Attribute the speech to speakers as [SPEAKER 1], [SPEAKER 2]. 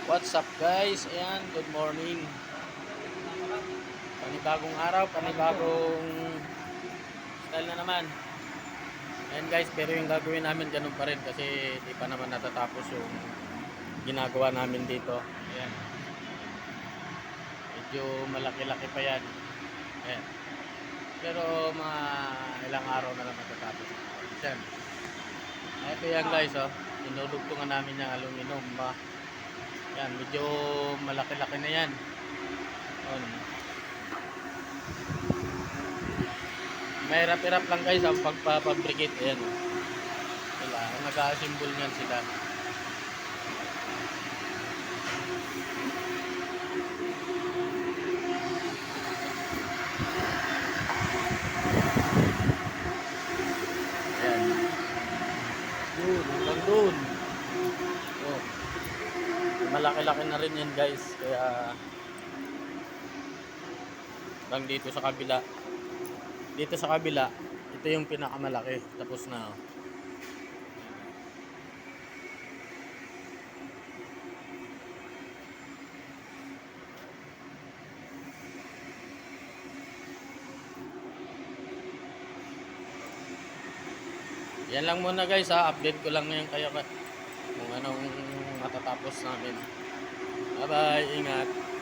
[SPEAKER 1] What's up guys? Ayan, good morning. Panibagong araw, panibagong style na naman. Ayan guys, pero yung gagawin namin ganun pa rin kasi di pa naman natatapos yung ginagawa namin dito. Ayan, medyo malaki-laki pa yan. Ayan. Pero mga ilang araw na lang matatapos. Ayan. Ito yan guys, oh. Dinudugtungan namin yung aluminum ba. Ayan, medyo malaki-laki na yan. Ayan. Mahirap-hirap lang guys ang pagpapabricate. Ayan, oh. Sila, ang nag-a-assemble niyan sila. Ayan. Yun, hanggang doon. Oh. Malaki-laki na rin yan guys. Kaya hanggang dito sa kabila. Dito sa kabila, ito yung pinakamalaki. Tapos na. Oh. Yan lang muna guys ha. Update ko lang ngayon kayo kung anong matatapos namin. Bye bye. Ingat.